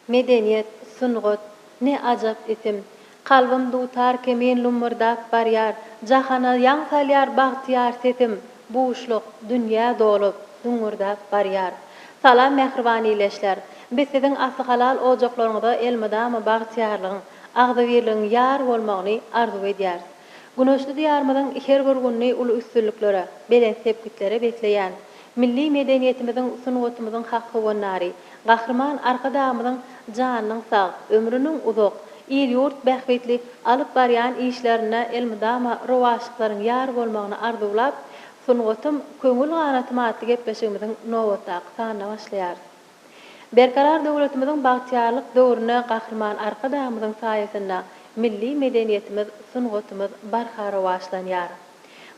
Medeniyet, sungot, ne ajab etim. Kalbim dutar kemen lumurdak baryar. Jahana yan salyar baghtiyar setim. Buşluk, dünya dolup, dungurdak baryar. Salam mehribanileşler. Biz sizin asy halal ojaqlaryňyzda elmydamy baghtiyarlygyň, agdywirligiň ýar bolmagyny arzu edýär. Güneşli diýarymyzyň her bir günni uly üstünliklere, belen sepkitlere bekleýän, milli medeniýetimizin sungatymyzyň haqqy gonnary, gahrman arkadamyzyň janynyň sag, ömrüniň uzak, il-ýurt bähbetlik alyp barýan işlerine elmydama rowaşlyklaryň ýar bolmagyny arzulap, sungatym köňül ganatymaty gepleşigimiziň nowatda sanyna başlaýar. Berkarar döwletimiziň bagtýarlyk döwrüne gahrman arkadamyzyň saýasynda milli medeniýetimiz, sungatymyz barhara başlanýar.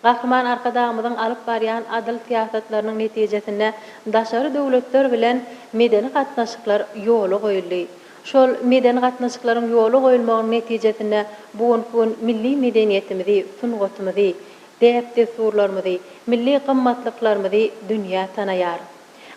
Gahrman arkadamyzyň alyp barýan adil siýasatlarynyň netijesinde daşary döwletler bilen medeni gatnaşyklar ýoly goýuldy. Şol medeni gatnaşyklaryň ýoly goýulmagynyň netijesinde bugun milli medeniýetimizi, sungatymyzy, däpde surlarymyzy, milli gymmatlyklarymyzy dünýä tanaýar.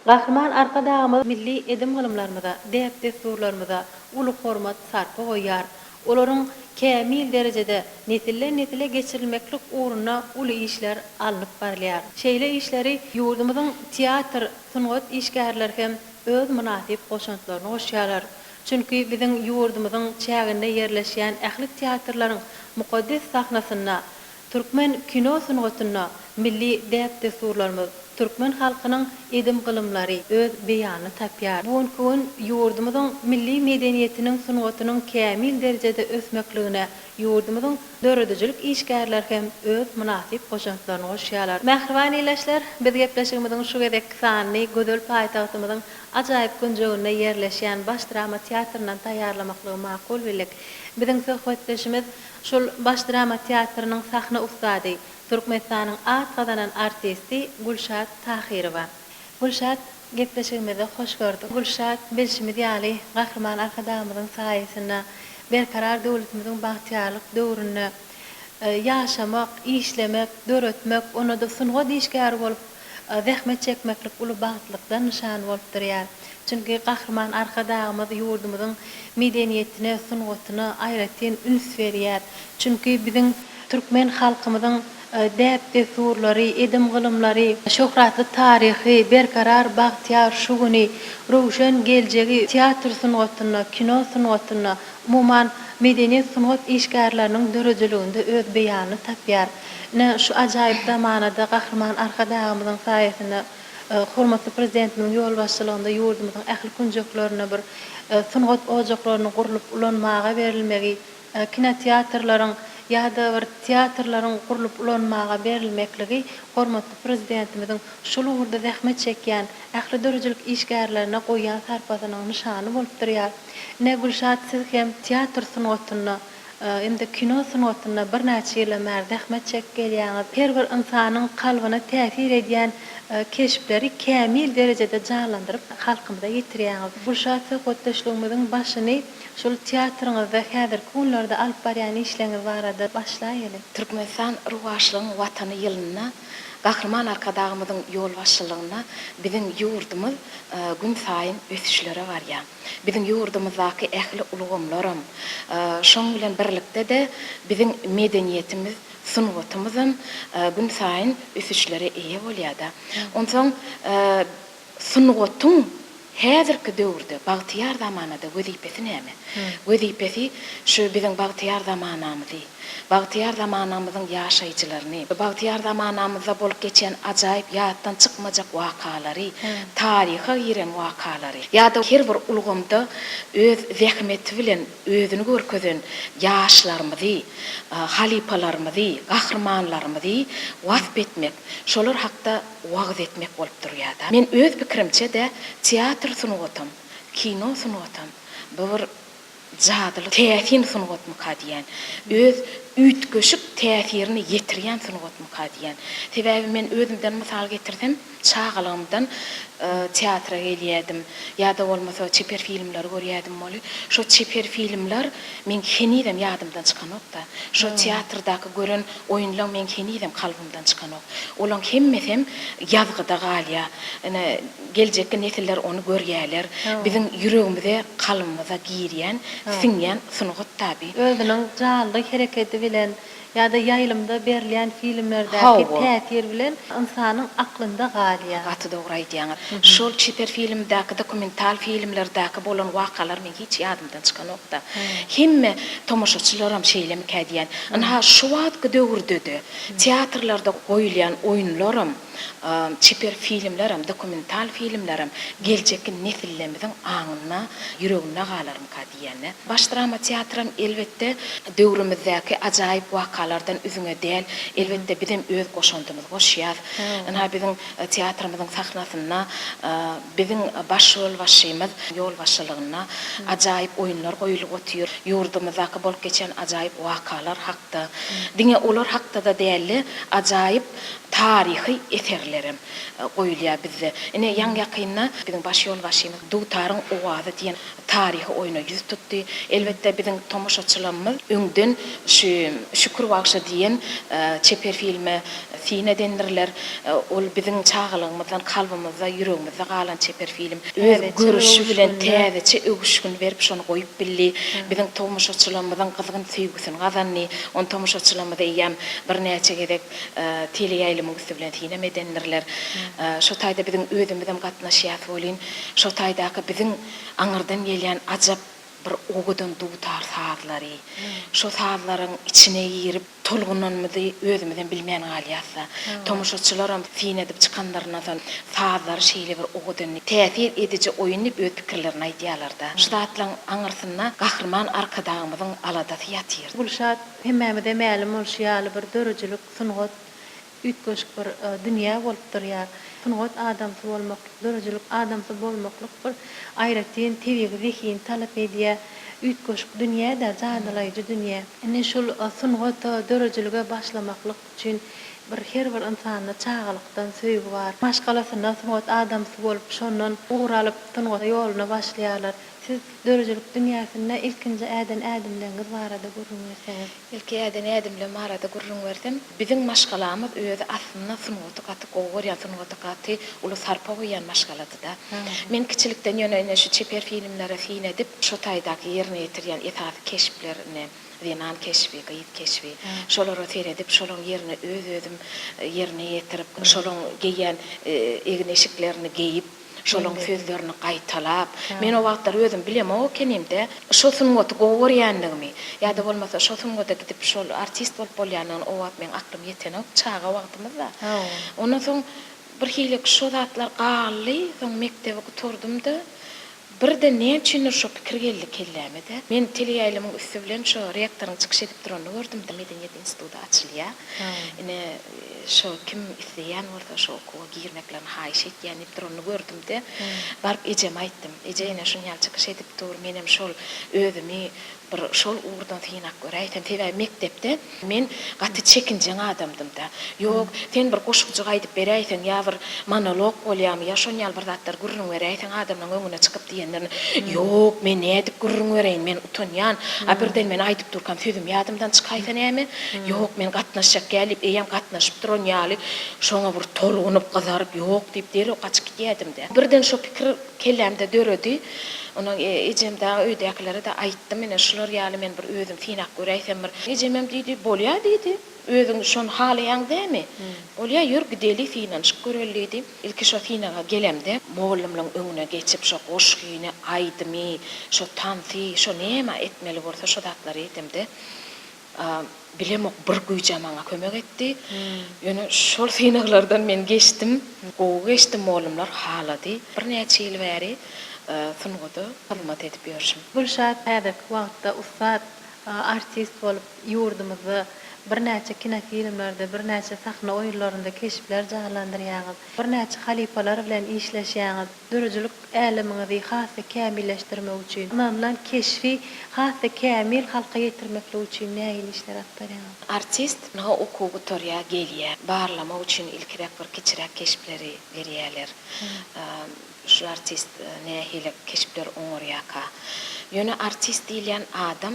Gahrman arkadamyz milli edim gylymlarymyza, däpde surlarymyza uly hormat sarpy goýýar. Olaryň kämil derejede nesille geçirilmeklik uğruna uly işler alınıp barýar. Şeýle işleri ýurdumyzyň teatr, sungat işgärleri hem öz münasip goşantlaryny goşýarlar. Çünki biziň ýurdumyzyň çäginde ýerleşýän ähli teatrlaryň mukaddes sahnasyna, türkmen kino sungatyna, milli däpde surlarymyz, türkmen halkynyň edim gylymlary öz beýany tapýar. Bugun ýurdumyzyň milli medeniýetiniň sungatynyň kämil derejede ösmekligine ýurdumyzyň döredüjilik işgärleri hem öz münasip goşantlaryny goşýarlar. Mähriban ileşler, biz gepleşigimiziň şu gedek sanyny gödel paýtagtymyzyň ajaýyp günjeginde ýerleşýän baş drama teatryndan taýýarlamaklygy makul bilik. Biziň söhbetleşimiz şol baş drama teatrynyň sahna ustady, Türkmenistanyň at gadanan artisti Gülşat Tahirowa. Gülşat, gepleşigimize hoş gördük. Gülşat, bilşimiz ýaly gahrman arkadamyzyň saýasynda berkarar döwletimiziň bagtýarlyk döwrüne ýaşamak, işlemek, döretmek, onu da sungat işgäri bolup zähmet çekmeklik uly bagtlykdan nişan bolup durýar. Çünki gahrman arkadamyz ýurdumyzyň medeniýetine, sungatyna aýratyn üns berýär. Çünki biziň türkmen halkymyzyň däpde surlary, edim gylymlary, şöhratly taryhy, berkarar bagtýar şuguny, rowşan geljegi teatr sungatyna, kino sungatyna, umuman medeniýet sungat işgärleriniň dörejiliginde öz beýany tapýar. Ne şu ajaýyp zamanada gahrman arkadamyzyň saýasynda hormatly prezidentimiň ýol başçylygynda ýurdumyzyň ähli kunjaklaryna bir sungat ojaklaryny gurulyp ulanmaga berilmegi, kino teatrlaryň ýa-da bir teatrlaryň gurulyp ulanmaga berilmekligi hormatly prezidentimiziň şol uğurda zähmet çekýän ähli dörejilik işgärlerine goýýan sarpasynyň nişany bolup durýar. Ne Gülşat, siz hem teatr sungatyna, hem-de kino sungatyna bir näçe ýyllar zähmet çekip gelýäňiz. Her bir insanyň kalbyna täsir edýän keşipleri kämil derejede canlandyryp halkymyza ýetirýäňiz. Gülşat, söhbetleşigimiziň başyny şol teatryňyzda häzirki günlerde alyp barýan işleriňiz barada başlaýaly. Türkmenistan Ruwaşlygyň watany ýylyna gahrman arkadagymyzyň ýol başçylygyna biziň ýurdumyz gün saýyn ösüşlere barýar. Biziň ýurdumyzdaky ähli ulugymlarym şoň bilen birlikde de biziň medeniýetimiz, sungatymyzyň gün saýyn ösüşlere eýe bolýar. Onsoň sungatyň häzirki döwürde bagtyar zamanada wezipesi näme? Wezipesi şu biziň bagtyar zamanamyzy, bagtyar zamanamyzyň ýaşaýjylaryny, bagtyar zamanamyzda bolup geçen ajaýyp ýatdan çykmajak wakalary, taryha giren wakalary, ýa-da her bir ulgamda öz zähmeti bilen özüni görkezen ýaşlarymyzy, halipalarymyzy, gahrmanlarymyzy wasp etmek, şolar hakda wagz etmek bolup durýar. Men öz pikirimçe de teatr sungatym, kino sungatym, bir jadyly täsin sungatym kadiýän öz üýtgeşik täsirini ýetirýän sunugat mukadiýän. Sebäbi men özümden mysal getirdim. Çağalymdan teatra gelýärdim. Ýa-da bolmasa çeper filmler görýärdim moly. Şo çeper filmler men kenidem ýadymdan çykanokda. Şo teatrdaky gören oýunlar men kenidem kalbymdan çykanok. Olaň hemmesem ýazgyda galýa. Ene geljekki nesiller onu görýärler. Biziň ýüregimize, kalbymyza girýän, siňýän sunugat tabi. Özüniň canly hereketi bilen ýa-da ýaýlymda berilýän filmlerdäki täsir bilen insanyň aklynda galýa. Gaty dogry aýdýaňar. Şol çeper filmdäki, dokumental filmlerdäki bolan wakalar men hiç ýadymdan çykanokda. Hemme tomoşaçylaram şeýlemi kädiýän. Ana şu wagtky döwürdedi. Teatrlarda goýulýan oýunlaram, çeper filmlerim, dokumental filmlerim geljekki nesillerimiziň aňyna, ýüregine galarym kädiýän. Baş drama teatram elbetde döwrümizdäki ajaýyp wakalardan üzüňe däl, elbetde bizim öz goşandymyz goşýar. Ana bizim teatrymyzyň sahnasyna, bizim başrol başymyz ýol başçylygyna ajaýyp oýunlar goýulyp otýar. Ýurdumyzdaky bolup geçen ajaýyp wakalar hakda. Diňe olar hakda da däli ajaýyp tarihi eserlerim goýulýar bizde. Ine ýan ýakynna bizim baş ýol başymyz Dutaryň owazy diýen tarihi oýuna ýüz tutdy. Elbetde bizim tomoşaçylarymyz öňden şu Şükür Bagşy diýen çeper filmi sine dendirler. Ol bizim çağalygymyzdan, kalbymyzda, ýüregimizde galan çeper film. Öz görüşi bilen täzeçe ögüşgün berip şonu goýup billi. Bizim tomoşaçylarymyzyň gyzgyn süýgüsini gazanny. On tomoşaçylarymyza ýam bir näçe gerek teleýaýlymyň üstü bilen sine medendirler. Şo taýda bizim özümizden gatnaşýar bolyn. Şo taýdaky bizim aňyrdan gelýän ajap bir ogudan dutar saadlary. Şo saadlaryň içine girip tolgunanmyzy özümizden bilmeýän galýasa. Tomoşaçylaram fin edip çykanlaryndan saadlar şeýle bir ogudan täsir edici oýunyp öz pikirlerini aýdýarlarda. Ştatlaň aňyrsyna gahrman arkadagymyzyň aladasy ýatyr. Gülşat hemmemize ma'lum bolşýaly bir dörejlik sunugat üýtgeşik bir dünýä bolup durýar. Sunugat adamsy bolmak, dörejlik adamsy bolmaklyk bir aýratyn, tebigi, zehin talap edýär. Üýtgeşik dünýäde janylaýjy dünýä. Ene şol sunugat dörejiligi başlamaklyk üçin her bir insanyň çağalykdan söýgi bar. Maşgalasyna sunugat adamsy bolup şondan uğralyp sunugat ýoluna başlaýarlar. Siz dörejlik dünýäsinde ilkinji ädemleňiz barada görüňerseniz. İlki ädemleň barada görüňersem, biziň maşgalamyz özi aslynda sunugaty gaty gowurýan, sunugaty gaty uly sarpa goýan maşgaladyda. Men kiçilikden ýöne şu çeper filmlere fin edip, şo taýdaky ýerine ýetirýän esasy keşplerini Zenan keşfi, gaýyp keşfi. Şolary seyredip, şolaň ýerine özüm ýerine ýetirip, şolaň geýän egneşiklerini geýip, şolaň sözlerini gaýtalap. Men o wagtlar özüm bilem o kenimde şo sunugaty gowurýandygymy, ýa-da bolmasa şo sunugata gidip şol artist bolup bolýanyny o wagt men aklym ýetenok çaga wagtymyzda. Ondan soň bir hilik şo zatlar galy, soň mektebe giturdymda. Birde näçe şo pikir geldi kellämede. Men teleýaýlymyň üstü bilen şo reaktoryň çykyş edip duranyny gördüm de Medeniyet instituty açylýar. Ine şo kim isleýän bolsa şo okuwa girmeklen haýyş etýän duranyny gördüm de baryp ejem aýtdym. Eje ine şuňal çykyş edip dur, menem şol özümi bir şol uğurdan tiýinak göräýdim. Tebe mektepde men gaty çekinjen adamdym da. Ýok, sen bir goşukçy gaýdyp beräýsin, ýa bir monolog bolýarmy, ýa şoňal bir zatlar gürrüň beräýsin adamyň öňüne çykyp diýenlerini. Ýok, men nädip gürrüň beräýin, men utanýan. Birden men aýdyp durkan sözüm ýadymdan çykaýsa näme? Ýok, men gatnaşjak gelip, eýem gatnaşyp duran ýaly şoňa bir tolgunyp gazaryp, ýok diýip dereo gaçyp gitdim de. Birden şo pikir kellämde döredi. Onu ejemde öýdäkilere de aýtdym, mene şular ýaly men bir özüm tiýnak göräýsem bir ejemem diýdi, bolýar diýdi. Özüň şon halyaň dämi? Bolýar ýür gideli finan şükürlidi. Ilki şo finaga gelemde, moğullumlaň öňüne geçip şo goşgyny aýdymy, şo tansy, şo näme etmeli bolsa şo datlary etemde. Bilemok bir güýje maňa kömek etdi. Ýöne şol finaglardan men geçdim. Gowy geçdim, moğullumlar halady. Bir näçe ýyl bäri sunugaty hyzmat edip ýörşüm. Gülşat häzirki wagtda ustad artist bolup ýurdumyzy bir näçe kino filmlerde, bir näçe sahna oýunlarynda keşipler jalandyryňyz, bir näçe halipalar bilen işleşýäňiz, dörjülük äliminizi hasy kämilleşdirmek üçin, ondan keşfi hasy kämil halka ýetirmek üçin näme işler atlarýaňyz? Artist naha okuwy torýa gelýär. Barlama üçin ilkirek bir kiçirek keşipleri berýärler. Şu artist nähile keşipler oňarýaka. Ýöne artist diýilen adam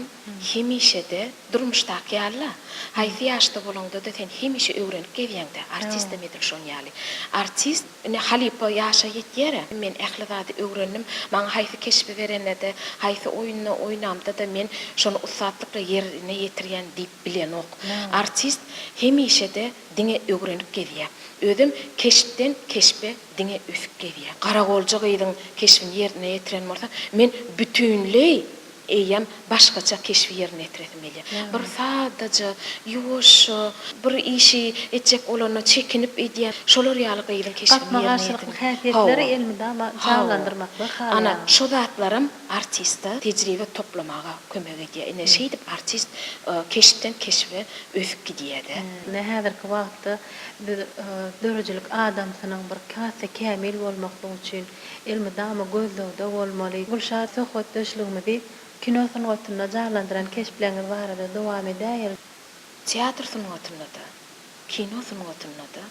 hemişe de durmuşdaky ýaly. Haýsy ýaşda bolanda da sen hemişe öwrenip gelýäňde. Artist demedil şoň ýaly. Artist ne halipa ýaşa ýetýär. Men ähli zady öwrendim. Maňa haýsy keşipi berende, haýsy oýuny oýnamda da men şonu ussatlykla ýerine ýetirýän diýip bilen ok. Artist hemişe de diňe öwrenip gelýär. Ödüm keşipten keşpe diňe üsüp gelýär. Garagolja gyýdyň keşbini ýerine ýetiren bolsa, men bütünlei eýem başgaça keşfi ýerine ýetiredim. Bir sadaja ýuwaş bir işi etjek olany çekinip edýän şolar ýaly gyýdyň keşbini ýerine ýetiredim. Häsiýetleri ilmide ama canlandyrmakda hal. Ana şu zatlarym artistda tejribe toplamaga kömek edýär. Ine şey dip artist keşipten keşfe ösüp gidýär-de. Häzirki wagtda bir dörjülük adamsynyň bir kasy kämil bolmakly üçin ilmide ama gözlegde bolmaly. Gülşah söhbet döşligimizi kino sanatynda jalandyran keşipleriniz barada dowam edýär. Teatr sanatynda da, kino sanatynda da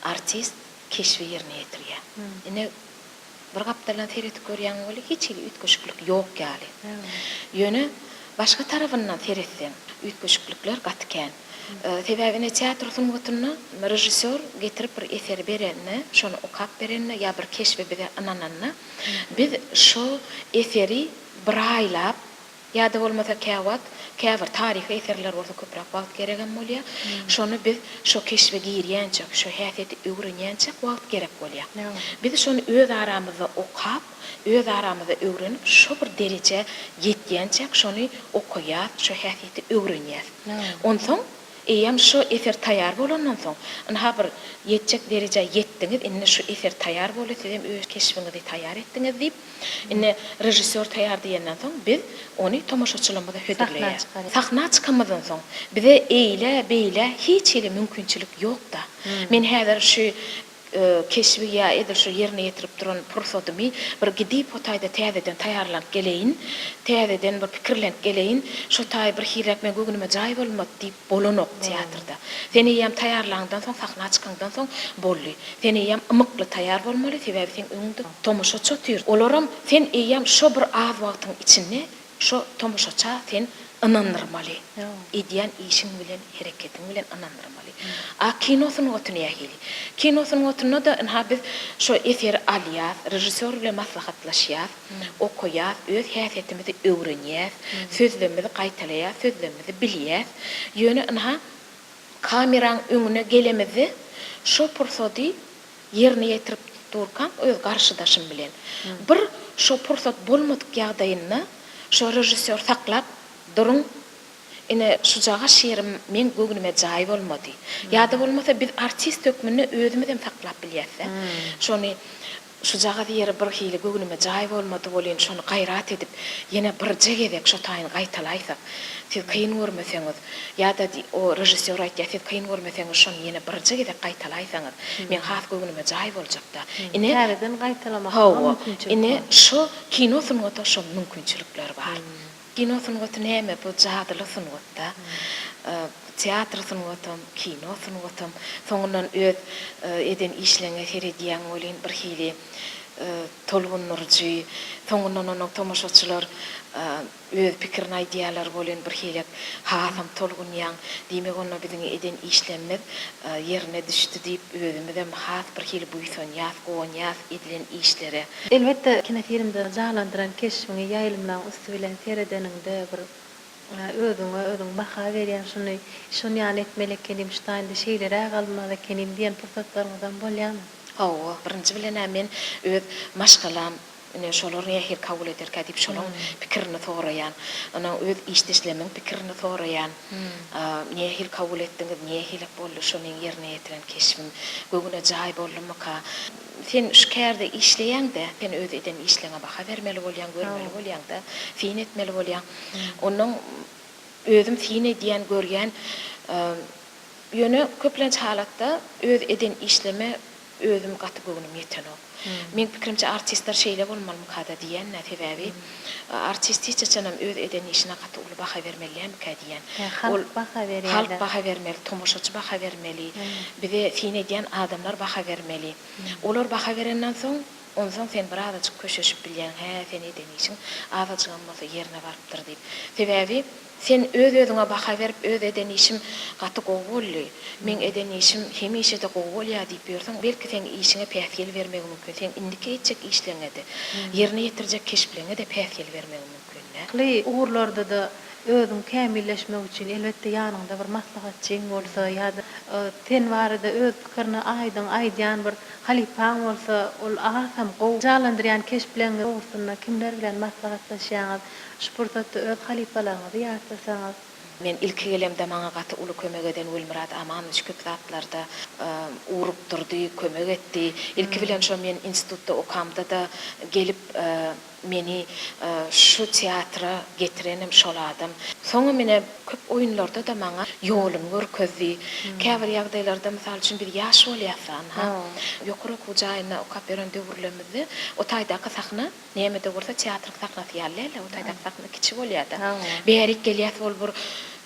artist keşfi ýerine ýetirýär. Ine bir gapdalan seyretip görýän boli hiç ütköşüklik ýok ýaly. Ýöne başga tarapyndan seyretsen ütköşüklikler gatken. Sebäbine teatr sanatynda rejissor getirip bir eser berenne, şonu okap berenne ýa bir keşfe bize anananna biz şo eseri bir aýlap ýa-da bolmasa käwir taryhy eserler bolsa köprak wagt gereken bolýar. Şonu biz şo keşfe girýänçe, şo häsiýeti öwrenýänçe wagt gerek bolýar. Biz şonu öz aramyzda okap, öz aramyzda öwrenip şo bir derece ýetýänçe şonu okaýar, şo häsiýeti öwrenýär. Onsoň eýem şu eser taýar bolandan soň, ha bir ýetjek derejä ýetdiňiz, indi şu eser taýar bolýar, siz öz keşfiňizi taýar etdiňiz diýip, indi rejissor taýar diýenden soň biz ony tomoşaçylarymyza höderleýär. Sahna çykamyzdan soň bize eýle, beýle hiç ele mümkinçilik ýok da. Men häzir şu keşfi ýa edil şu ýerine ýetirip duran pursatymy bir gidip otaýda täzeden taýarlanyp geleýin, täzeden bir pikirlenip geleýin, şu taý bir hirek men göwnüme jaý bolmady diýip bolanok teatrda. Sen eýem taýarlandan soň, sahna çykandan soň bolly. Sen eýem ymykly taýar bolmaly, sebäbi sen öňünde tomoşaça tür. Olaram sen eýem şu bir az wagtyň içinde şu tomoşaça sen ynandyrmaly. Edýän işiň bilen, hereketiň bilen ynandyrmaly. Kino sanatına ýagily. Kino sanatynda da biz şu eser alýar, rejissor bilen maslahatlaşýar, okuýar, öz häsiýetimizi öwrenýär, sözlerimizi gaýtalaýar, sözlerimizi bilýär. Ýöne kameraň öňüne gelemizi şu pursaty ýerine ýetirip durkan öz garşydaşym bilen. Bir şu pursat bolmadyk ýagdaýynda şu rejissor saklap durun. Ine şu jaga şerim men göwnüme jaý bolmady. Ýa-da bolmasa biz artist hökmüni özümizden saklap bilýärse, şonu şu jaga ýeri bir hili göwnüme jaý bolmady bolýan, şonu gaýrat edip ýene bir jegedek şu taýyny gaýtalaýsak, siz kıyın görmeseňiz, ýa-da o rejissor aýtýar, siz kıyın görmeseňiz, şonu ýene bir jegedek gaýtalaýsaňyz, men has göwnüme jaý boljak-da. Ine täzeden gaýtalamak mümkinçilik. Ine şu kino sanatynda şu mümkinçilikler bar. Kino sanaty näme bu jadyly sanatda? Teatr sanaty, kino sanaty, soňundan öz eden işleňe heredýän bolýan bir hili tolgunurjy, soňundan onu tomoşaçylar öz pikirini aýdýarlar bolýan bir hili hasam tolgunýan, diýmek onu biziň eden işlemimiz ýerine düşdi diýip özümizden has bir hili buýsanýar, goňýar edilen işlere. Elbette kino filmde jalandyran keşfiňi ýaýlymlaryň üstü bilen seredeninde bir özüň baha berýän şunu ýany etmelek kenim ştaýynda şeýlere galmada kenim diýen pursatlaryňdan bolýarmy? Birinci bilen men öz maşgalam ine şolaryň ýahir kabul ederkä diýip şolaryň pikirini soraýan, ana öz işleşlemiň pikirini soraýan, nähil kabul etdiňiz, nähil boldy şonuň ýerine ýetiren keşfim, göwüne jaý boldymy ka? Sen şükärde işleýäňde, sen öz eden işleňe baha bermeli bolýan, görmeli bolýan da, fin etmeli bolýan. Onuň özüm sine diýen görýän ýöne köplenç halatda öz eden işleme özüm gaty göwnüm ýeten o. Men pikirimçe artistler şeýle bolmaly kada diýen nätebebi. Artist hiç açanam öz eden işine gaty uly baha bermeliyem ka diýen. Halk baha berýär. Halk baha vermeli, tomoşaçy baha vermeli. Bize sine diýen adamlar baha vermeli. Olar baha berenden soň ondan sen bir adacık köşeşip bilýän, hä sen eden işin adacygam bolsa ýerine barypdyr diýip. Sebebi sen öz-özüňe baha berip öz eden işim gaty gowy bolýar. Men eden işim hemişe de gowy bolýar diýip berseň, belki sen işiňe pähgel bermegi mümkin. Sen indiki etjek işleňede, ýerine ýetirjek keşpleňe de pähgel bermegi mümkin. Kly uğurlarda da özüň kämilleşmek üçin elbetde ýanyňda bir maslahatçyň bolsa ýa-da sen barada öz pikirini aýdýan bir halipaň bolsa, ol agasam gowy jalandyrýan keşpleňi ugursunda kimler bilen maslahatlaşýaňyz, şu pursatda öz halipalaryňyzy ýasasaňyz. Men ilki gelemde maňa gaty uly kömek eden Gülmurad Amanoviç köp zatlarda urup durdy, kömek etdi. İlki bilen şo men institutda okamda da gelip meni şu teatra getirenim şoladym. Soňra mene köp oýunlarda da maňa ýolun görkezdi. Käbir ýagdaýlarda mysal üçin bir ýaş bolýarsan, ýokary kujaýyna okap beren döwürlemizde o taýdaky sahna nämede bolsa teatr sahnasy ýalylar, o taýdaky sahna kiçi bolýardy. Berik gelýär bol bir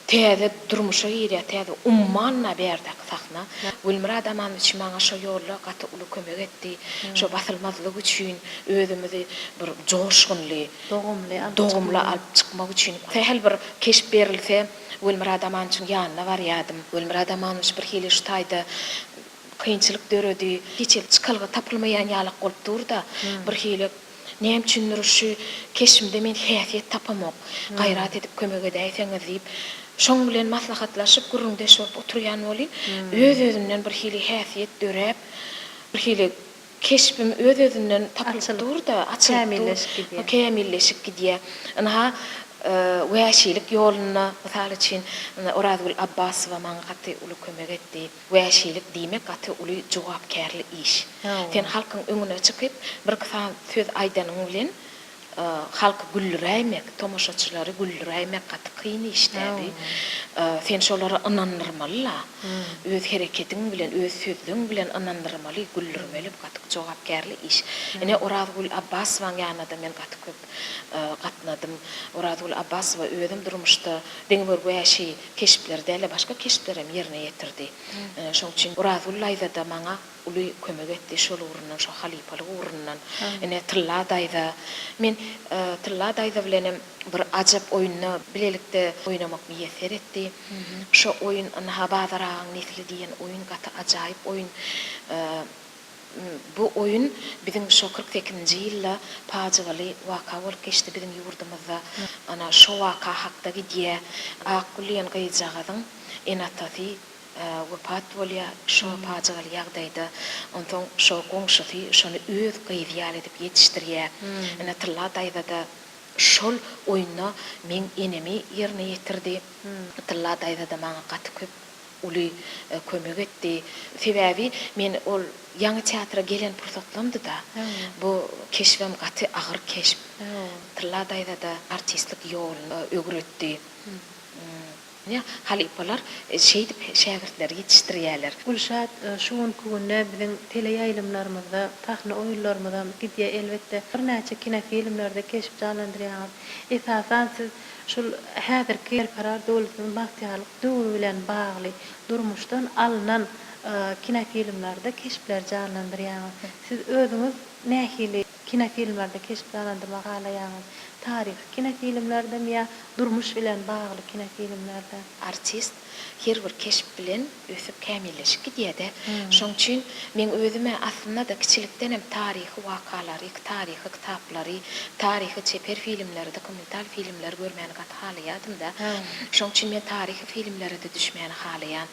täze durmuşa ýerä, täze ummanna berdik sahna. Gülmurad Amanoviç maňa şo ýolda gaty uly kömek etdi. Şo basylmazlyk üçin özümizi bir joşgunly, dogumly alyp çykmak üçin tähel bir keşip berilse Gülmurad Amanoviçiň ýanyna barýardym. Gülmurad Amanoviç bir hili şu taýda kynçylyk döredi, hiç çykylgy tapylmaýan ýalyk bolup durda, bir hili näme üçindir şu keşimde men häsiýet tapamak, gaýrat edip kömek edäýseňiz diýip şoň bilen maslahatlaşyp gurrundeşip oturýan bolýan. Öz-özümden bir hili häsiýet dörep, bir hili keşbim öz-özünden tapylyp durda, açylyp kämilleşip gidýär. Ana wäşilik ýoluna mysal üçin Orazgul Abbasowa maňa gaty uly kömek etdi. Wäşilik diýmek gaty uly jogapkärli iş. Sen halkyň öňüne çykyp bir kısa söz aýdanyň bilen halk güllüräýmek, tomoşaçylary güllüräýmek gaty kyn işlädi. Sen şolary inandyrmaly, öz hereketiň bilen, öz sözüň bilen inandyrmaly, güllürmeli gaty jogapkärli iş. Ene Orazgul Abbasowaň ýanynda men gaty köp gatnadym. Orazgul Abbasowa özüm durmuşda deňber wäşi keşiplerde, başga keşiplere ýerine ýetirdi. Şoň üçin Orazgul Laýzada maňa uly kömek etdi şol urundan, şo halipalyk urundan. Ene Tylla daýda men Tylla daýda bilenem bir ajap oýunny bilelikde oýnamak meýeser etdi. Şo oýun ana bazaraň nesli diýen oýun gaty ajaýyp oýun. Bu oýun biziň şo 48-nji ýylda pajaly waka bolup geçdi biziň ýurdumyzda. Ana şo waka hakda gidýär. Aqulyan gyjagadyň enatasy wepat bolýar şo pajaly ýagdaýda. Ondan şo goňşusy şonu öz gyýdýar edip ýetişdirýär. Ene Tylla daýda da şol oýunna men enemi ýerine ýetirdi. Tylla daýda da maňa gaty köp uly kömek etdi. Sebebi men ol ýangy teatra gelen pursatlarymda da bu keşbim gaty agyr keşip. Tylla daýda da artistlik ýolyny ögretdi. Ya halipalar şeýdip şägirtler ýetişdirýärler. Gülşat şuň günde biziň teleýaýlymlarymyzda, tahna oýunlarymyzda gidýär elbetde bir näçe kino filmlerde keşip jalandyrýar. Esasan siz şol häzirki karar döwletiň bagtyalyk döwrü bilen bagly durmuşdan alynan kino filmlerde keşipler jalandyrýar. Siz özüňiz nähili kino filmlerde keşip jalandyrmak halaýaňyz? Tarih kino filmlerde mi ya durmuş bilen bagly kino filmlerde? Artist her bir keşip bilen ösüp kämilleşip gidýär-de. Şoň üçin men özüme aslında da kiçilikden hem tarihi wakalary, tarihi kitaplary, tarihi çeper filmleri, dokumental filmler görmäni gaty halaýadym da. Şoň üçin men tarihi filmlere de düşmäni halaýan.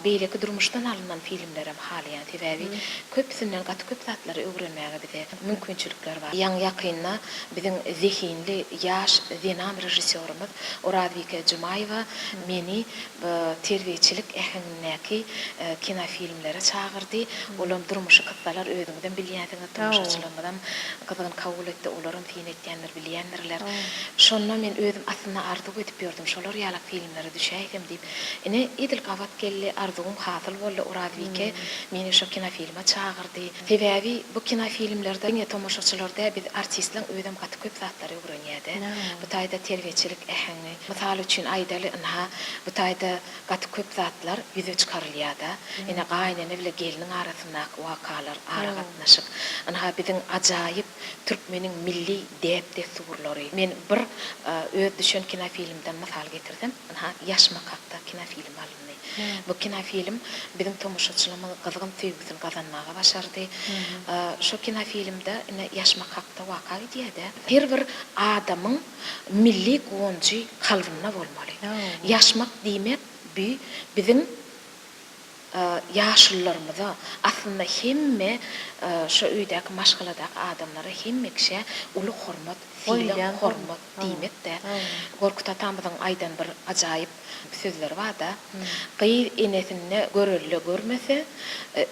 Beýleki durmuşdan alynan filmler hem halaýan. Sebebi köpüsinden gaty köp zatlary öwrenmäge bize mümkinçilikler bar. Ýaň ýakynda biziň zihinli yaş dinam rejissörümüz Oradvika Jumayeva meni terbiyeçilik ehinnäki kino filmlere çağırdı. Olam durmuşy kyssalar özüňden bilýänsiňiz, tomuşaçylygymdan gyzygyny kabul etdi. Olaryň fin etýänler bilýänlerler. Şonda men özüm aslında arzu edip ýördüm. Şolar ýalak filmlere düşäýdim diýip. Ine idil gabat geldi, arzum hasyl boldy. Oradvika meni şo kino filme çağırdy. Sebäbi bu kino filmlerde ýene tomuşaçylarda biz artistler özüm gaty köp zatlary öwrenýärdi. Bu taýda terbiyeçilik ehini. Mysal üçin aýdaly inha bu taýda gaty köp zatlar ýüze çykarylýarda. Ine gaýnany bile geliniň arasyndaky wakalar ara gatnaşyk. Inha biziň ajaýyp türkmeniň milli dep desturlary. Men bir öz düşen kino filmden mysal getirdim. Inha Ýaşmak hakda kino film alındy. Bu kino film biziň tomuşaçylygymyň gyzgyn sevgisini gazanmaga başardy. Şo kino filmde ine Ýaşmak hakda waka edýärdi. Her bir adamyň milli gonjy kalbyna bolmaly. Ýaşmak diýmek biziň ýaşullarymyza aslında hemme şo öýdäki maşgaladaky adamlara hemme kişi uly hormat, filan hormat diýmekde. Gorkut atamyzyň aýdan bir ajaýyp sözleri bar da. Gyýy enesini görelle görmese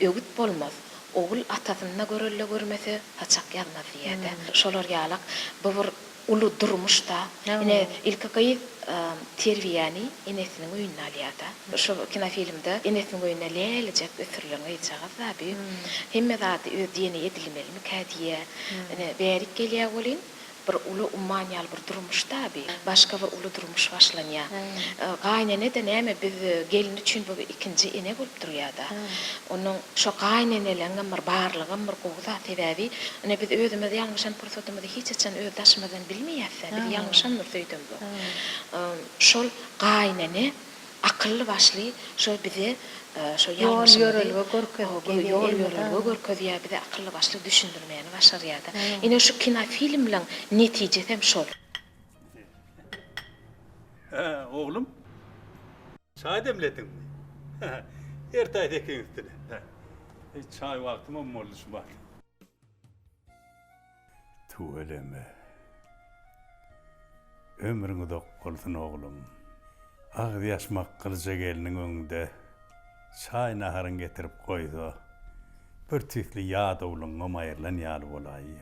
ögüt bolmaz. Oğul atasyny görelle görmese haçak ýalmaz diýärdi. Şolar ýalak bu bir ulu durmuşda. Ine ilki gyýy terbiyani enesiniň öýüne alýarda. Şo kino filmde enesiniň öýüne leýeljek ösürleňe ýetýär abi. Hemme zat öz diýeni edilmeli kädiýe. Ine berik gelýär bolyn. Bir ulu ummanýal bir durmuşda abi. Başga bir ulu durmuş başlanýar. Gaýnene de näme biz gelin üçin bu ikinji ene bolup durýarda. Onuň şo gaýneneleňe bir barlygy, bir gowza sebäbi, ine biz özümiz ýalňyşan pursatymyzy hiç açan öz daşymyzdan bilmeýärse, biz ýalňyşan söýdüm bu. Şol gaýnene akylly başly şo bizi şo ýol ýörelge görkezýär, bize akylly başly düşündirmeni başarýardy. Ine şu kino filmleň netijesi hem şol. Oğlum, çay demledin mi? Ertayda ekin üstüne. Çay vaktim mı oldu şu bak? Tuğeleme. Ömrüňi dok bolsun oğlum. Agdy ýaşmak kılca geliniň öňünde çay naharyň getirip koýdy. Bir tüýkli ýa dowluňa maýyrlan ýaly bolaý.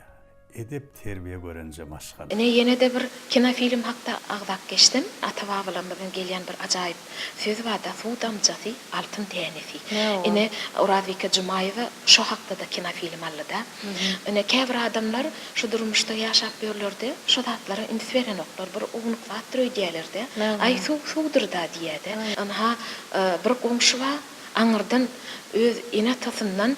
Edep terbiye görünce maşgal. Ine yine de bir kino film hakda agdak geçtim. Ata-babalarymyzdan gelýän bir ajaýyp söz bar da Suudamjasy altyn tänesi. Ine Oradvika Jumayeva şo hakda da kino film aldy. Ine käbir adamlar şu durmuşda ýaşap ýörlerdi. Şo zatlara indisberen oklar bir ugnup zatdyr öýdýärlerdi. Ay suwdur da diýärdi. Anha bir gomşuwa aňyrdan öz inatasından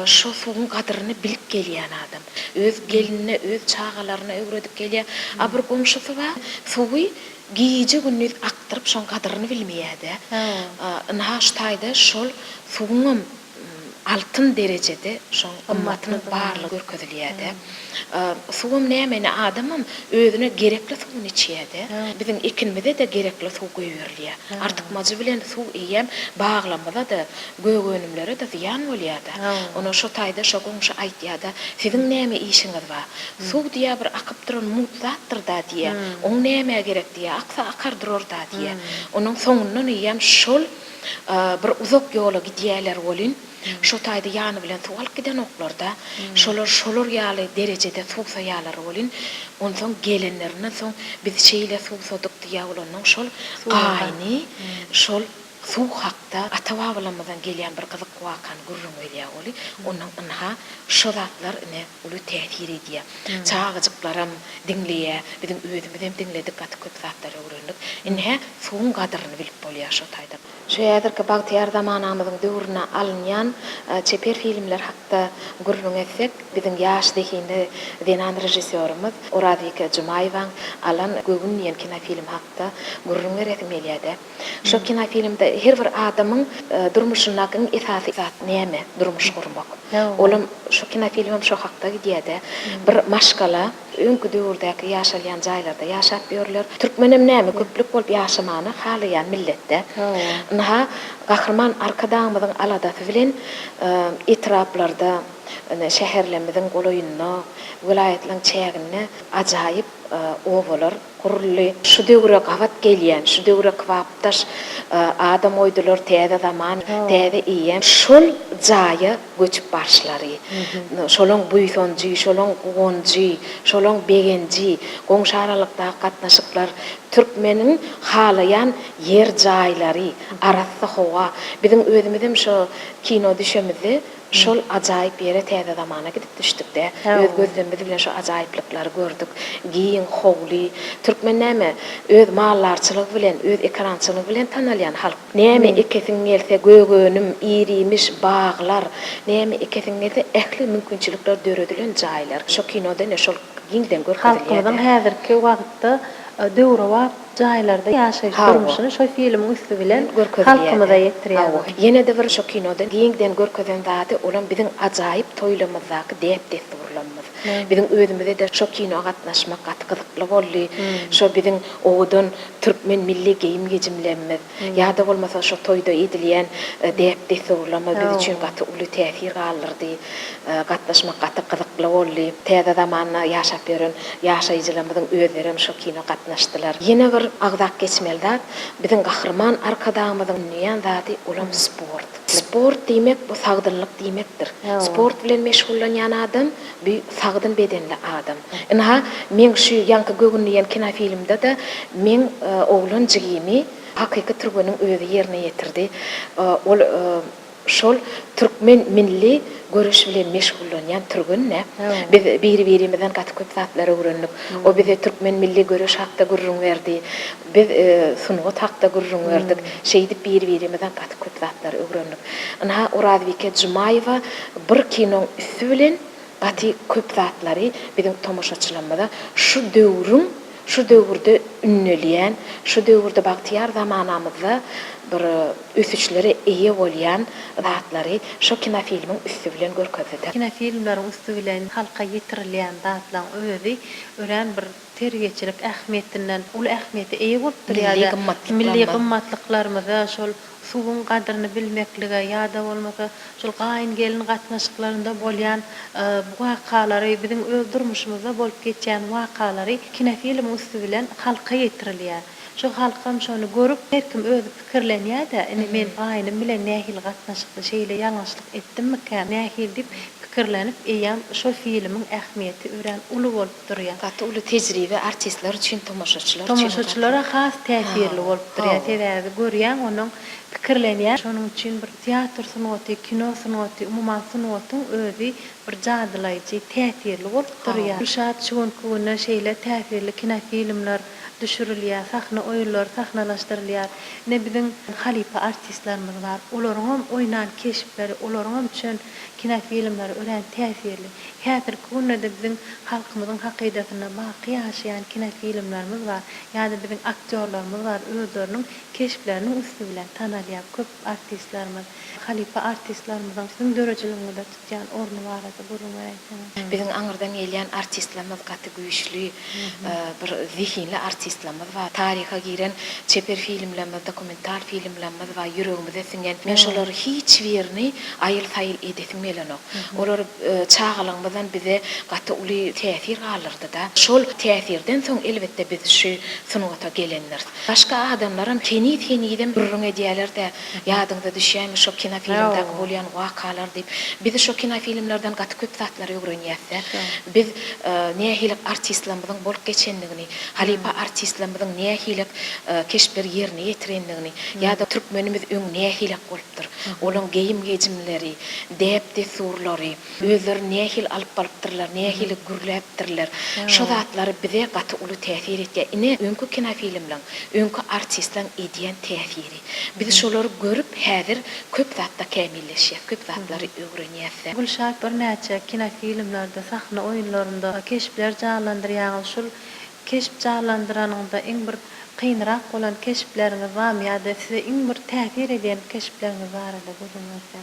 şo suwun gadyryny bilip gelýän adam. Öz gelinine, öz çağalaryna öwredip gelýär. A bir gomşusy bar, suwy giýje günni aktyryp şoň gadyryny bilmeýärdi. Naha ştaýda şol suwuň altın derecede şoň ymmatyny barlygy görkezilýärdi. Suwum näme adamym özüne gerekli suwuny içýärdi. Biziň ikimize de gerekli suw goýberýär. Artyk mazy bilen suw iýem baglanmada da gögönümlere de ziýan bolýardy. Onu şo taýda şo gomşy aýtýarda, "Siziň näme işiňiz bar? Suw diýär bir akyp duran mutlatdyr da diýär. Oň näme gerek diýär? Aksa akardyr da diýär. Onuň soňundan iýem şol bir uzak ýola gidýärler bolyn. Şo taýda ýany bilen tuwal giden oklarda şolar ýaly derecede suwsa ýalar bolyn. Onsoň gelenlerine soň biz şeýle suwsadyk diýär bolanyň şol gaýny şol suw hakda ata-babalarymyzdan gelýän bir gyzyk wakany gurrun edýär boly. Onuň inha şo zatlar ine uly täsir edýär. Çağıjyklarym diňleýär, biziň özümiz hem diňledik, gaty köp zatlary öwrendik. Inha suwun gadyryny bilip bolýar şo taýda. Şu ýadyrky Bagtyar zamanamyzyň döwrüne alynýan çeper filmler hakda gurrun etsek, biziň ýaş dehinde denan rejissörimiz Oradvika Jumayewaň alan gögün ýen kino film hakda gurrun etmelýärdi. Şo kino filmde her bir adamyň durmuşynyň esasy zat näme durmuş gurmak. Ýa. Olam şu kina filmim şu hakda gidiýär. Bir maşgala öňkü döwürdäki ýaşalýan jaýlarda ýaşap ýörler. Türkmenem näme köplük bolup ýaşamany halaýan milletde. Naha gahrman arkadaşymyň aladaty bilen etraplarda şäherlerimiziň goloýunyna, vilayatyň çägine ajaýyp owalar kurully. Şu döwre gawat gelýän, şu döwre kwapdaş adam oýdular täze zaman, täze iýem. Şol jaýa göçüp barşlary. Şolaň buýsonjy, şolaň goňjy, şolaň begenji, goňşaralykda gatnaşyklar türkmeniň halaýan yer jaýlary arasy howa. Biziň özümizem şu kino düşemizde şol ajaýyp ýere täze zamana gidip düşdükde öz gözlerimiz bilen şu ajaýyplyklary gördük. Giň, howly, türkmen näme öz mallarçylygy bilen, öz ekrançylygy bilen tanalýan halk. Näme ikesiň gelse gögönüm, irimiş baglar, näme ikesiň gelse ähli mümkinçilikler döredilen jaýlar. Şu kinoda ne şol giňden görkezilýär. Halkymyzyň häzirki wagtda döwre wagt jaýlarda ýaşaýyş durmuşyny şu film üstü bilen halkymyza ýetirýär. Ýene de bir şu kinoda giňden görkezen zady olan biziň ajaýyp toýlamyzdaky depdet durlamyz. Biziň özümizde de şu kino gatnaşmak gyzykly boldy. Şu biziň owadan türkmen milli geyim gejimlerimiz ýa-da bolmasa şu toýda edilýän depdet durlama biz üçin gaty uly täsir galdyrdy. Gatnaşmak gaty gyzykly boldy. Täze zamanda ýaşap ýören ýaşaýjylarymyzyň özleri şu kino gatnaşdylar. Ýene bir agzak geçmelde biziň gahrman arkadaşymyzyň näýän zady ulam sport. Sport diýmek bu sagdyrlyk diýmekdir. Sport bilen meşgullanýan adam bu sagdyn bedenli adam. Enha men şu ýanky gögünýän kino filmde de men oglan jigimi hakyky türgeniň özi ýerine ýetirdi. Ol şol türkmen milli görüş bilen meşgullanýan türgünne biz bir-birimizden gaty köp zatlary öwrendik. O bize türkmen milli görüş hakda gurrun berdi. Biz sunugat hakda gurrun berdik. Şeýdip bir-birimizden gaty köp zatlary öwrendik. Ana Orazbike Jumaýewa bir kino üstü bilen gaty köp zatlary biziň tomoşaçylarymyza şu döwrüň şu döwürde ünlülýän, şu döwürde bagtyar zamanamyzda bir ösüçleri eýe bolýan zatlary şu kino filmiň üstü bilen görkezdi. Kino filmleriň üstü bilen halka ýetirilýän zatlaryň özi ören bir terbiýeçilik ähmiýetinden, ul ähmiýeti eýe bolup durýar. Milli gymmatlyklarymiza şol suwun gadryny bilmeklige ýa-da bolmasa şol gaýyn gelin gatnaşyklarynda bolýan wakalary biziň öz durmuşymyzda bolup geçýän wakalary kino film üstü bilen halka ýetirilýär. Şu halkam şonu görüp her kim öz pikirlenýär-de, men gaýnym bilen nähil gatnaşykdy, şeýle ýalňyşlyk etdimmikä, nähil dip pikirlenip eýem şu filmiň ähmiýeti ören uly bolup durýar. Gaty uly tejribe artistler üçin, tomoşaçylara has täsirli bolup durýar. Täze görýän onuň pikirlenýär. Şonuň üçin bir teatr sunuwaty, kino sunuwaty, umuman sunuwatyň özi bir jadylaýjy, täsirli bolup durýar. Şat şuň köne şeýle täsirli kino filmler düşürilýär, sahna oýunlar sahnalaşdyrylýar. Ne biziň halipa artistlerimiz bar. Olaryň oýnan keşipleri, olaryň üçin kino filmleri ören täsirli. Häzir günde biziň halkymyzyň hakydatyna baky ýaşaýan kino filmlerimiz bar. Ýa-da biziň aktyorlarymız bar, özleriniň keşiplerini üstü bilen tanalýar köp artistlerimiz. Halipa artistlerimizden sizin döreçiliğinde tutyan ornu var da burun vereyim. Biziň aňyrdan gelýän artistlerimiz gaty güýçli, bir zihinli artistlerimiz var. Tariha giren çeper filmlerimiz, dokumental filmlerimiz var. Yüregimize singen. Men şolary hiç birini aýyl saýyl edesim gelenok. Olar çağalymyzdan bize gaty uly täsir galdyrdy da. Şol täsirden soň elbetde biz şu sunugata gelenler. Başga adamlarym teni-teniden burun edýärler-de ýadyňda düşýärmi şu kino filmde bolýan wakalar diýip biz şu kino filmlerden gaty köp zatlary öwrenýärse biz nähili artistlerimiziň bolup geçendigini, halipa artistlerimiziň nähili keşber ýerine ýetirendigini ýa-da türkmenimiz öň nähili bolupdyr. Olaň geyim gejimleri, depde surlary, özleri nähili alyp balypdyrlar, nähili gürläpdirler. Şu zatlary bize gaty uly täsir etýär. Ine öňkü kino filmler, öňkü artistler edýän täsiri. Biz şolary görüp häzir köp zatda kämilleşýär, köp zatlary öwrenýärse. Gülşat bir näçe kino filmlerde, sahna oýunlarynda keşipler jalandyran, şol keşip jalandyranyňda iň bir kynrak bolan keşipleriniz barmy ýa-da size iň bir täsir edýän keşipleriniz barada gözüňizde?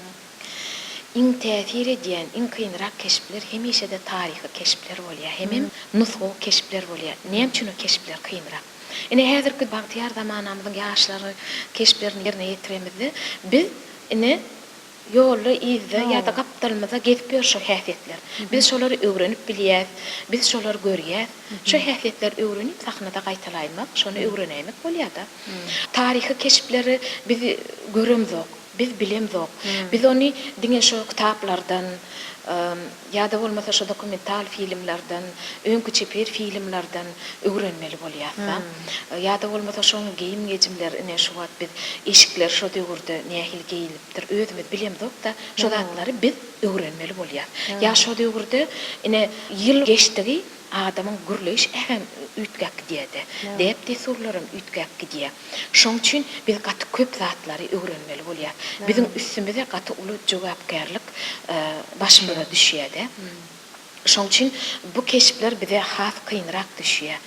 iň täsir edýän, iň kynrak keşpler hemişe de taryhy keşpler bolýar. Hemem nusgu keşpler bolýar. Näme üçin o keşpler kynrak? Ine häzirki bagtyar zamanamyzyň ýaşlary keşplerini ýerine ýetiremizdi. Biz ine ýolda izde ýa-da gapdalymyza gezip ýörşok häsiýetler. Biz şolary öwrenip bilýäs, biz şolary görýäs. Şo häsiýetler öwrenip sahnada gaýtalaymak, şonu öwrenämek bolýar-da. Taryhy keşpleri biz göremzok, biz bilemzok. Biz ony diňe şo kitaplardan ýa-da bolmasa şo dokumental filmlerden, öňkü çepir filmlerden öwrenmeli bolýarsa, ýa-da bolmasa şo geyim gejimler ine şu wagt biz eşikler şo döwürde nähil geyilipdir, özümiz bilemzok-da, şo zatlary biz öwrenmeli bolýar. Ýa şo döwürde ine ýyl geçdigi adamın gürleş ähem ütgäk diýdi. Dep desurlarym ütgäk diýär. Şoň üçin biz gaty köp zatlary öwrenmeli bolýar. Biziň üstümize gaty uly jogapkärlik başymyza düşýär-de. Şoň üçin bu keşpler bize has kynrak düşýär.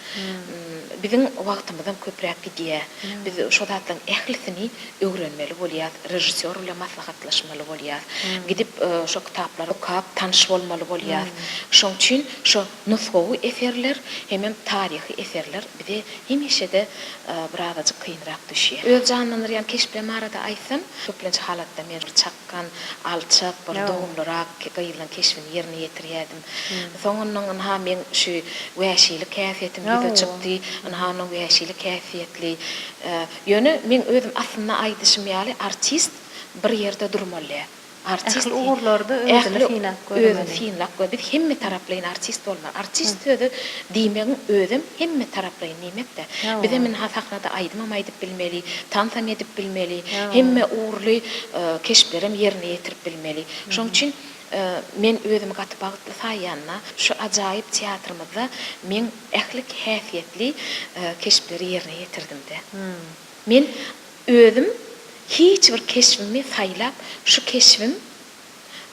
Biziň wagtymyzdan köpräk gidýär. Biz şo zatlaryň ählisini öwrenmeli bolýar, rejissor bilen maslahatlaşmaly bolýar. Gidip şo kitaplary okap, tanyş bolmaly bolýar. Şoň üçin şo nusgawy eserler hemem taryhy eserler bize hemişe de birazajyk kynrak düşýär. Öz janlanýan keşpler marada aýsam, köplençe halatda men çakkan, alçak, bir dogumlyrak gaýylan keşfini ýerine ýetirýärdim. Soňundan ha men şu wäşilik häsiýetim ýüze çykdy. Anhanın wäşilik häsiýetli. Ýöne men özüm aslında aýdyşym ýaly artist bir ýerde durmaly. Artist uğurlarda özüni finap görmeli. Finap görmeli. Biz hemme taraplayın artist olmaly. Artist sözü diýmegin özüm hemme taraplayın nimetde. Bize men ha sahnada aýdymam aýdyp bilmeli, tansam edip bilmeli, hemme uğurly keşplerim ýerine ýetirip bilmeli. Şoň üçin men özümi gaty bagtly saýanna şu ajaýyp teatrymyzda men ählik häsiýetli keşpleri ýerine ýetirdim-de. Men özüm hiç bir keşfimi saýlap, şu keşfim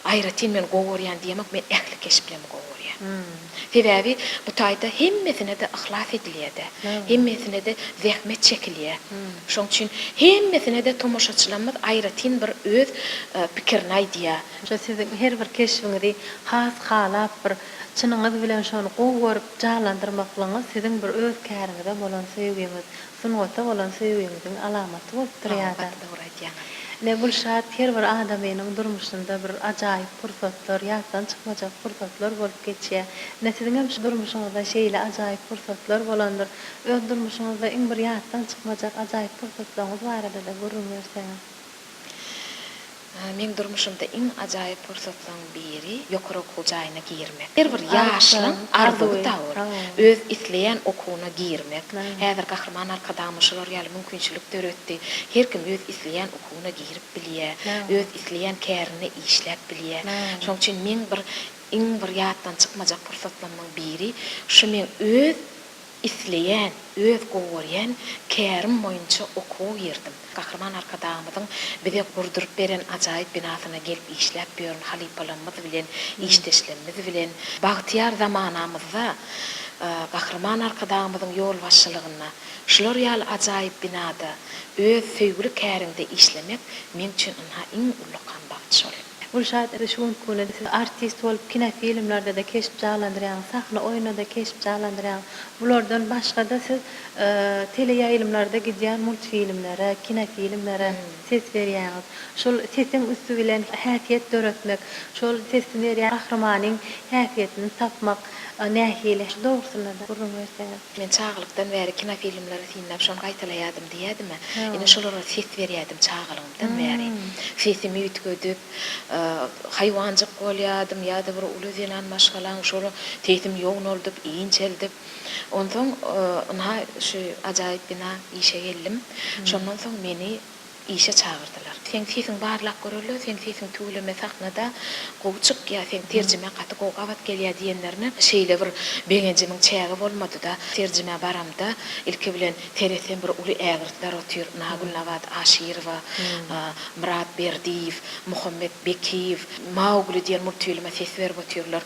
aýratyn men gowurýan diýmek men ählik keşplerimi gowurýan. Sebäbi bu taýda hemmesine de ihlas edilýär-de. Hemmesine de zähmet çekilýär. Şoň üçin hemmesine de tomoşaçylarymyz aýratyn bir öz pikirini aýdýar. Şo siziň her bir keşfiňizi has halap bir çynyňyz bilen şonu gowuryp jalandyrmaklygyňyz siziň bir öz käriňizde bolan söýgüňiz, sunwata bolan söýgüňiziň alamaty bolup durýar-da. Ne bulşat her bir adamynyň durmuşynda bir ajaýyp pursatlar, ýatdan çykmajak pursatlar bolup geçýär. Ne siziň hem şu durmuşyňyzda şeýle ajaýyp pursatlar bolandyr. Öz durmuşyňyzda iň bir ýatdan çykmajak ajaýyp pursatlaryňyz barada da görünýärseňiz. Men durmuşymda iň ajaýyp pursatlaryň biri ýokary okuw jaýyna girmek. Her bir ýaşlyň arzuwy dawr. Öz isleýän okuwuna girmek. Häzir gahrman arkadaşlar ýaly mümkinçilik döretdi. Her kim öz isleýän okuwuna girip bilýär, öz isleýän kärini işläp bilýär. Şoň üçin men bir iň bir ýatdan çykmajak pursatlaryň biri şu men öz isleýän, öz gowurýan kärim boýunça okuw ýerdim. Gahrman arkadaşymyzyň bize gurduryp beren ajaýyp binasyna gelip işläp ýören halipalarymyz bilen, işdeşlerimiz bilen bagtyar zamanamyzda gahrman arkadaşymyzyň ýol başçylygyna şular ýaly ajaýyp binada öz söýgüli kärinde işlemek men üçin iň ulkan bagty şol. Bulşat şu mümkün artist bolup kino filmlerde de keşp jalandyrýan, sahna oýunada keşp jalandyrýan. Bulardan başga da siz teleýaýlymlarda gidýän multfilmlere, kino filmlere ses berýäňiz. Şol sesiň üstü bilen häsiýet döretmek, şol sesini berýän gahrmanyň häsiýetini tapmak nähili dogrusyna da gurrun berseňiz. Men çağlykdan bäri kino filmleri sinäp şonu gaýtalaýardym diýädimi? Ine şolara ses berýärdim çağlygymdan bäri. Sesimi ütgedip haywanjyk bolýardym ýa-da bir uly zenan maşgalan şolu teýdim ýognoldup, iňçeldip. Ondan ona şu ajaýyp bina işe geldim. Şondan soň meni işe çağırdılar. Sen sesin barlak görülür, sen sesin tüyleme sahnada gowçyk ýa sen terjime gaty gowgat gelýär diýenlerine şeýle bir begenjimiň çägi bolmady da terjime baramda ilki bilen teresen bir uly ägirtler otýar. Nagulnabat Aşirova, Murat Berdiýew, Muhammed Bekiýew, Maugli diýen multfilme ses berip otýarlar.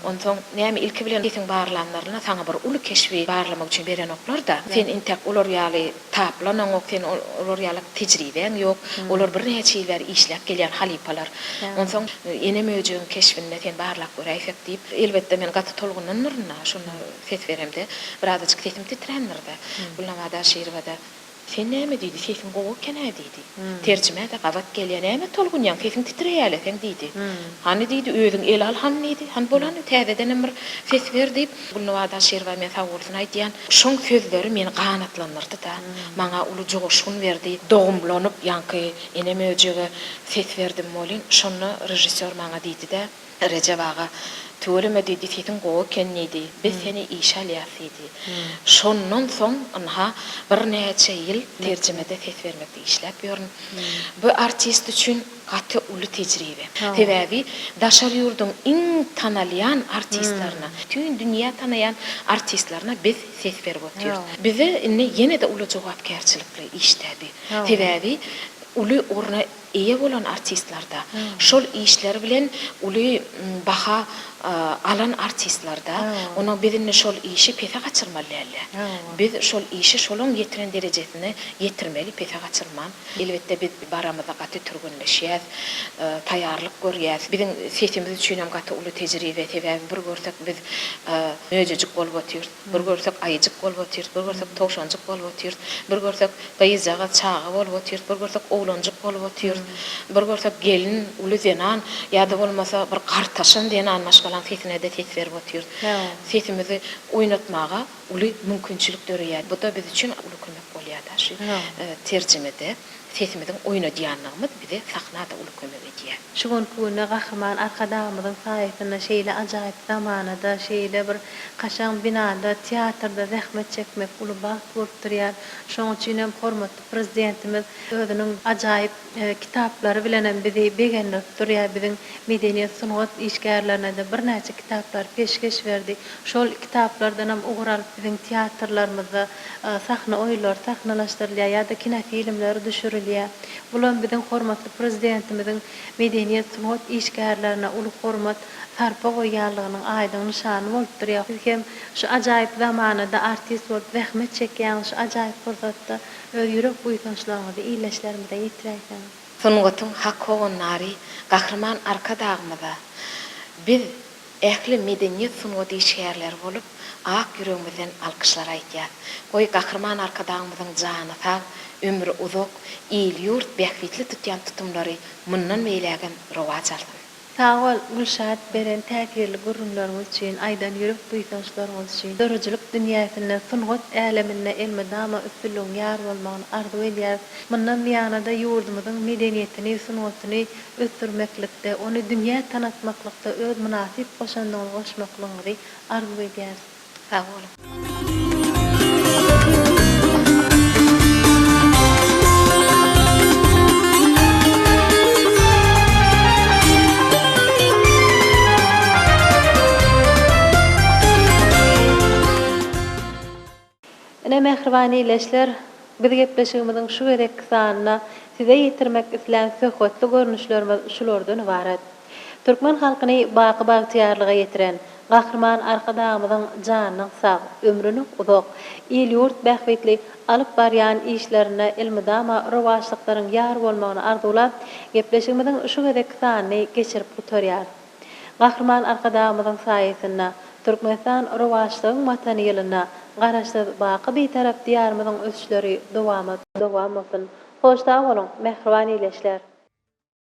Ondan näme ilki bilen sesin barlanlaryna saňa bir uly keşfi barlamak üçin beren oklar da sen intek olar ýaly taplanan ok sen olar ýaly tejribeň ýok, olar bir neçe ýyllar işläp gelýän halipalar. Onsoň enem öjüň keşfinde sen barlak göräýsek diýip, elbetde men gaty tolgundan nuruna şonu ses beremde. Birazajyk sesim titrendirdi. Bulamada şeýrewada sen näme diýdi? Sesim gowy kene diýdi. Terjime de gawat gelýän näme tolgunýan sesim titreýärle sen diýdi. Hani diýdi özüň el al han diýdi. Han bolany täzeden bir ses ber diýip, bulamada şeýrewa men sawursun aýdýan. Şoň sözleri meni ganatlandyrdy da. Maňa uly joşgun berdi. Dogumlanyp ýanky enem öjüge ses berdim bolin. Şonu rejissor maňa diýdi de, Recep ağa Töwereme diýdi sesin gowy kenýidi. Biz seni işalýas idi. Şondan soň anha bir näçe ýyl terjimede ses bermekde işläp ýörün. Bu artist üçin gaty uly tejribe. Sebäbi daşar ýurdun iň tanalýan artistlaryna, tüm dünýä tanaýan artistlaryna biz ses berip otyrys. Bize ýene de uly jogapkärçilikli işlädi. Sebäbi uly orna eýe bolan artistlarda şol işleri bilen uly baha alan artistlarda onun bizini şol işi pese gaçyrmalylar. Biz şol işi şolun getiren derejesine getirmeli, pese gaçyrman. Elbetde biz baramyza gaty türgünleşýäs, taýýarlyk görýäs. Bizim sesimiz üçin hem gaty uly tejribe sebäbi bir görsek biz möjejik bolup otyrys, bir görsek aýjyk bolup otyrys, bir görsek towşanjyk bolup otyrys, bir görsek gaýyjaga çağa bolup otyrys, bir görsek oglanjyk bolup otyrys, bir görsek gelin uly zenan ýa-da bolmasa bir gartaşan diýen anlaşmalan sesine de ses berip otyrys. Sesimizi oýnatmaga uly mümkinçilik dörýär. Bu da biz üçin uly kömek bolýar da şu terjimede sesimizin oýnadýanlygymyz bize sahnada uly kömek edýär. Şugun kuýna gahryman arkadagymyzyň saýetinde şeýle ajaýyp zamanada şeýle bir kaşan binada teatrda zähmet çekmek uly baht bolup durýar. Şoň üçin hem hormatly prezidentimiz özüniň ajaýyp kitaplary bilen hem bizi begenlep durýar. Biziň medeniýet sungat işgärlerine de bir näçe kitaplar peşkeş berdi. Şol kitaplardan hem ugralyp biziň teatrlarymyzda sahna oýlar sahnalaşdyrylýar ýa-da kino filmleri düşürilýär. Bular biziň hormatly prezidentimiziň medeniýet sungat işgärlerine uly hormat sarpa goýýanlygynyň aýdyň nyşany bolup durýar. Biz hem şu ajaýyp zamanada artist bolup zähmet çekýän şu ajaýyp fursatda öz ýürek buýtançlarymyzy iýleşlerimize ýetiräýsem. Sungatyň hak howanlary gahrman arkadagymyza biz ähli medeniýet sungat işgärleri bolup ak ýüregimizden alkyşlar aýtýar. Goý gahrman arkadagymyzyň jany sag, ömrü uzak, il ýurt bähwitli tutýan tutumlary mundan meýlägen rowaj aldy. Sağ ol Gülşat beren täsirli görünleriniz üçin, aýdan ýürek buýtançlaryňyz üçin. Dörjülük dünýäsinde sungat äleminde elmedama üstünlüğün ýar bolmagyny arzu edýär. Mundan ýanada ýurdumyzyň medeniýetini, sungatyny ösdürmeklikde, ony dünýä tanatmaklykda öz münasip goşandygyny goşmaklygy arzu edýär. Sağ ol. Ene mehriban iýleşler, biz gepleşigimiziň şu gerek sanyna size ýetirmek isleýän söhbetli görnüşlerimiz şulardan ibaret. Türkmen halkyny baky bagtyarlyga ýetiren, gahrman arkadagymyzyň janynyň sag, ömrüniň uzak, il ýurt bähwetli alyp barýan işlerine ilmidama rowaçlyklaryň ýar bolmagyny arzulap, gepleşigimiziň şu gerek sanyny geçirip gutarýar. Gahrman arkadagymyzyň saýasynda Türkmenistan rowaçlygyň matany ýylyna garaşda baky bir tarap diýarymyzyň ösüşleri dowam etsin. Hoşda bolun, mehriban iýleşler.